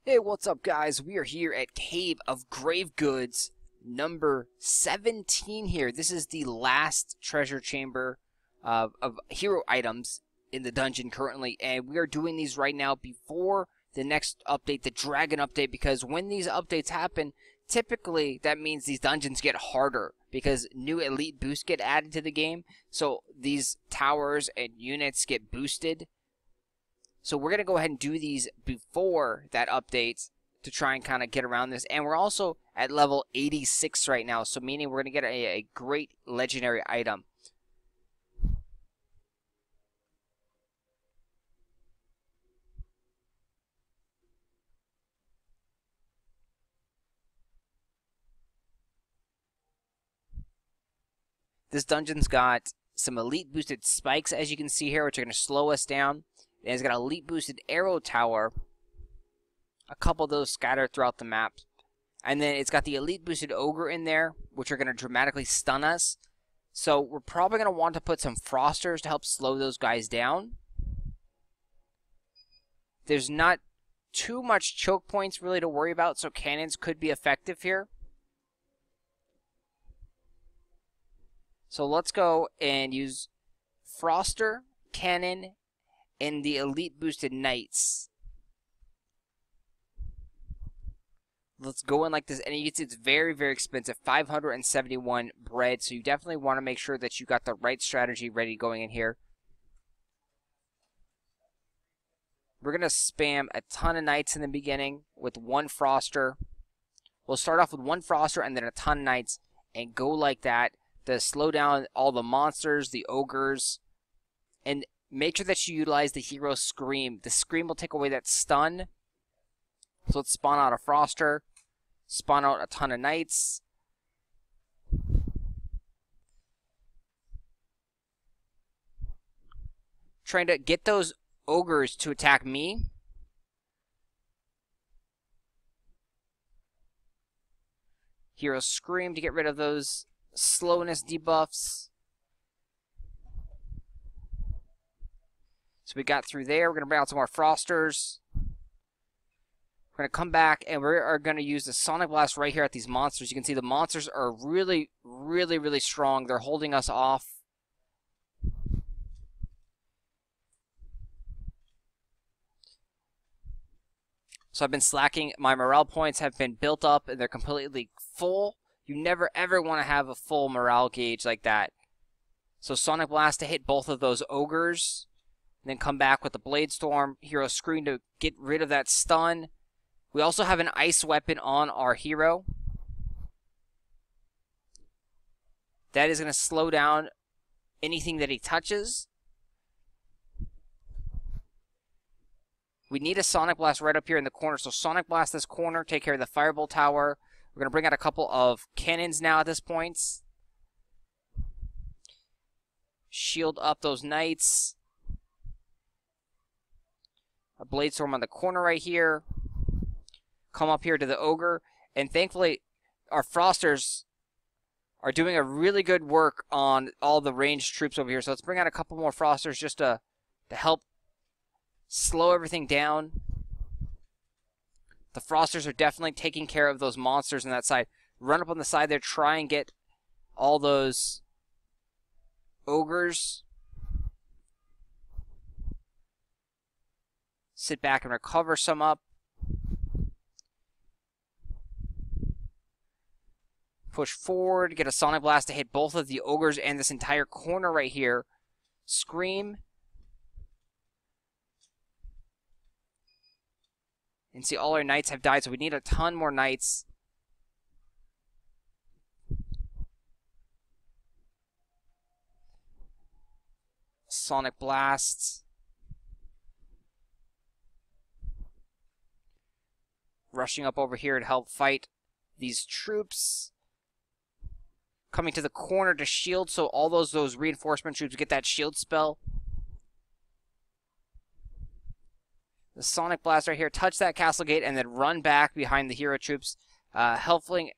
Hey, what's up, guys? We are here at Cave of Grave Goods, number 17 here. This is the last treasure chamber of hero items in the dungeon currently, and we are doing these right now before the next update, the Dragon update, because when these updates happen, typically that means these dungeons get harder because new elite boosts get added to the game, so these towers and units get boosted. So we're going to go ahead and do these before that update to try and kind of get around this. And we're also at level 86 right now, so meaning we're going to get a great legendary item. This dungeon's got some elite boosted spikes, as you can see here, which are going to slow us down. And it's got an elite boosted arrow tower. A couple of those scattered throughout the map. And then it's got the elite boosted ogre in there, which are going to dramatically stun us. So we're probably going to want to put some frosters to help slow those guys down. There's not too much choke points really to worry about, so cannons could be effective here. So let's go and use froster, cannon, and the elite boosted knights. Let's go in like this, and you can see it's very, very expensive, 571 bread, so you definitely want to make sure that you got the right strategy ready going in here. We're going to spam a ton of knights in the beginning with one froster. We'll start off with one froster and then a ton of knights and go like that to slow down all the monsters, the ogres, and make sure that you utilize the hero Scream. The Scream will take away that stun. So let's spawn out a froster. Spawn out a ton of knights. Trying to get those ogres to attack me. Hero Scream to get rid of those slowness debuffs. So we got through there. We're going to bring out some more frosters. We're going to come back and we are going to use the Sonic Blast right here at these monsters. You can see the monsters are really, really, really strong. They're holding us off. So I've been slacking. My morale points have been built up and they're completely full. You never ever want to have a full morale gauge like that. So Sonic Blast to hit both of those ogres. And then come back with the Bladestorm, Hero Screen to get rid of that stun. We also have an ice weapon on our hero. That is going to slow down anything that he touches. We need a Sonic Blast right up here in the corner. So Sonic Blast this corner, take care of the Fireball Tower. We're going to bring out a couple of cannons now at this point. Shield up those knights. A Bladestorm on the corner right here. Come up here to the Ogre. And thankfully, our Frosters are doing a really good work on all the ranged troops over here. So let's bring out a couple more Frosters just to help slow everything down. The Frosters are definitely taking care of those monsters on that side. Run up on the side there, try and get all those Ogres. Sit back and recover some up. Push forward, get a Sonic Blast to hit both of the Ogres and this entire corner right here. Scream. And see, all our knights have died, so we need a ton more knights. Sonic Blasts. Rushing up over here to help fight these troops. Coming to the corner to shield, so all those reinforcement troops get that shield spell. The Sonic Blast right here, touch that castle gate and then run back behind the hero troops, helping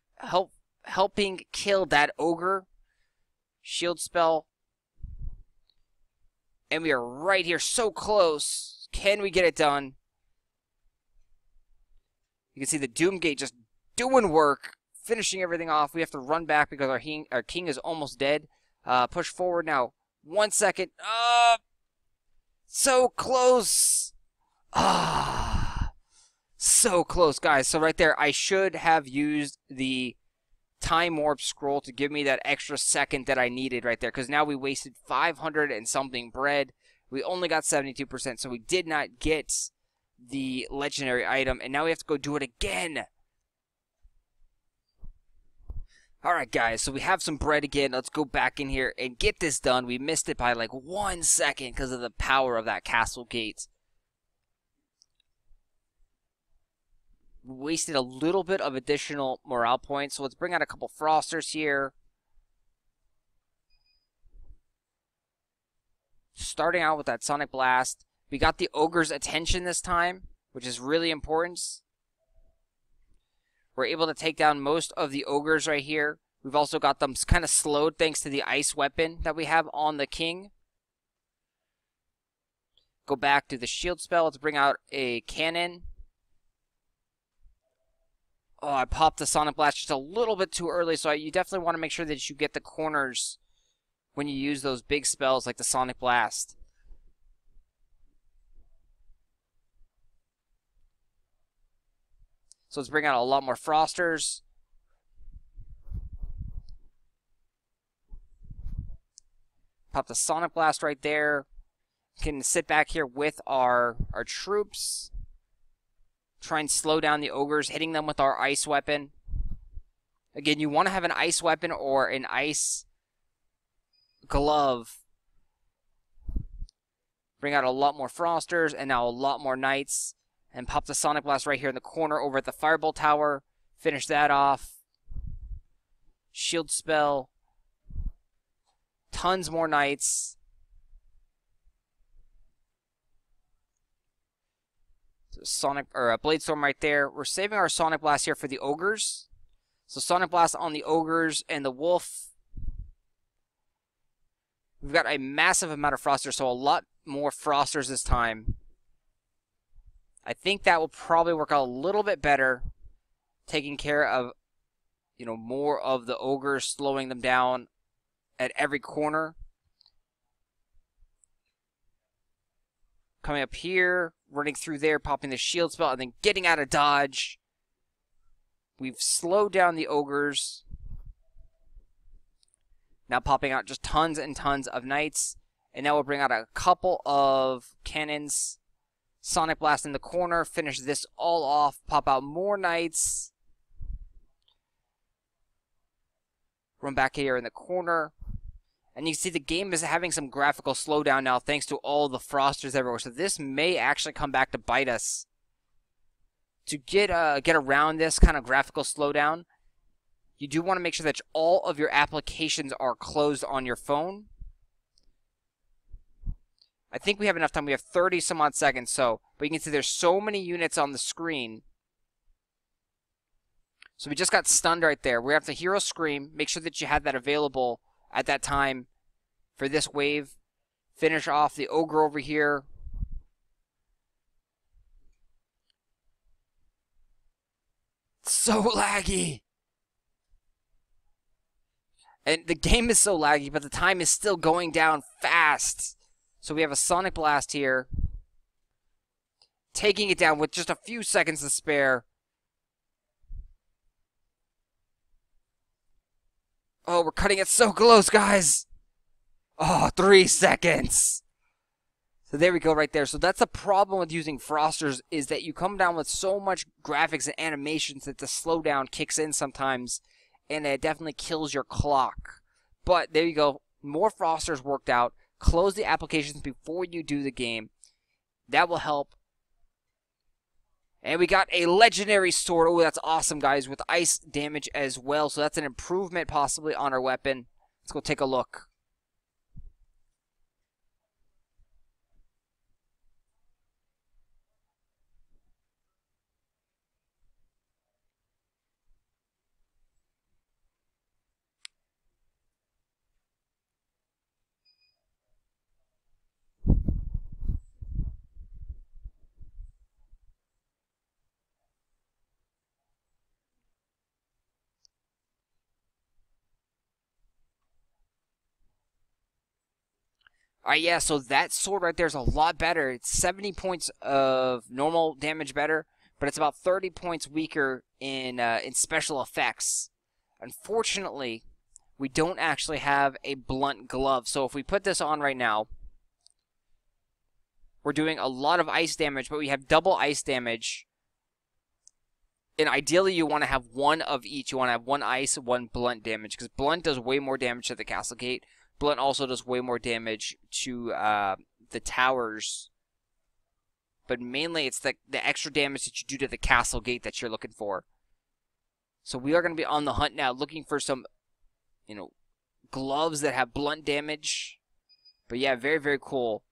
kill that ogre. Shield spell. And we are right here, so close. Can we get it done? You can see the Doomgate just doing work, finishing everything off. We have to run back because our king is almost dead. Push forward now. 1 second. So close. So close, guys. So right there, I should have used the time warp scroll to give me that extra second that I needed right there, because now we wasted 500 and something bread. We only got 72%, so we did not get the legendary item, and now we have to go do it again. Alright, guys, so we have some bread again. Let's go back in here and get this done. We missed it by like 1 second because of the power of that castle gate. We wasted a little bit of additional morale points, so let's bring out a couple Frosters here. Starting out with that Sonic Blast. We got the Ogre's attention this time, which is really important. We're able to take down most of the Ogres right here. We've also got them kind of slowed thanks to the ice weapon that we have on the king. Go back to the shield spell. Let's bring out a cannon. Oh, I popped the Sonic Blast just a little bit too early, so you definitely want to make sure that you get the corners when you use those big spells like the Sonic Blast. So let's bring out a lot more Frosters. Pop the Sonic Blast right there. Can sit back here with our troops. Try and slow down the Ogres, hitting them with our ice weapon. Again, you want to have an ice weapon or an ice glove. Bring out a lot more Frosters and now a lot more Knights. And pop the Sonic Blast right here in the corner over at the Firebolt Tower. Finish that off. Shield spell. Tons more Knights. Sonic or a Bladestorm right there. We're saving our Sonic Blast here for the Ogres. So Sonic Blast on the Ogres and the Wolf. We've got a massive amount of Frosters, so a lot more Frosters this time. I think that will probably work out a little bit better, taking care of, more of the Ogres, slowing them down at every corner. Coming up here, running through there, popping the shield spell, and then getting out of dodge. We've slowed down the Ogres. Now popping out just tons and tons of Knights. And now we'll bring out a couple of cannons. Sonic Blast in the corner, finish this all off, pop out more Knights. Run back here in the corner. And you can see the game is having some graphical slowdown now thanks to all the Frosters everywhere. So this may actually come back to bite us. To get around this kind of graphical slowdown, you do want to make sure that all of your applications are closed on your phone. I think we have enough time. We have 30 some odd seconds, but you can see there's so many units on the screen. So we just got stunned right there. We have the Hero Scream. Make sure that you had that available at that time for this wave. Finish off the Ogre over here. So laggy. And the game is so laggy, but the time is still going down fast. So we have a Sonic Blast here. Taking it down with just a few seconds to spare. Oh, we're cutting it so close, guys. Oh, 3 seconds. So there we go right there. So that's the problem with using Frosters, is that you come down with so much graphics and animations that the slowdown kicks in sometimes, and it definitely kills your clock. But there you go. More Frosters worked out. Close the applications before you do the game. That will help. And we got a legendary sword. Oh, that's awesome, guys, with ice damage as well. So that's an improvement possibly on our weapon. Let's go take a look. Alright, yeah, so that sword right there is a lot better. It's 70 points of normal damage better, but it's about 30 points weaker in special effects. Unfortunately, we don't actually have a blunt glove. So if we put this on right now, we're doing a lot of ice damage, but we have double ice damage. And ideally, you want to have one of each. You want to have one ice, one blunt damage, because blunt does way more damage to the castle gate. Blunt also does way more damage to the towers. But mainly, it's the extra damage that you do to the castle gate that you're looking for. So we are going to be on the hunt now, looking for some, gloves that have blunt damage. But yeah, very, very cool.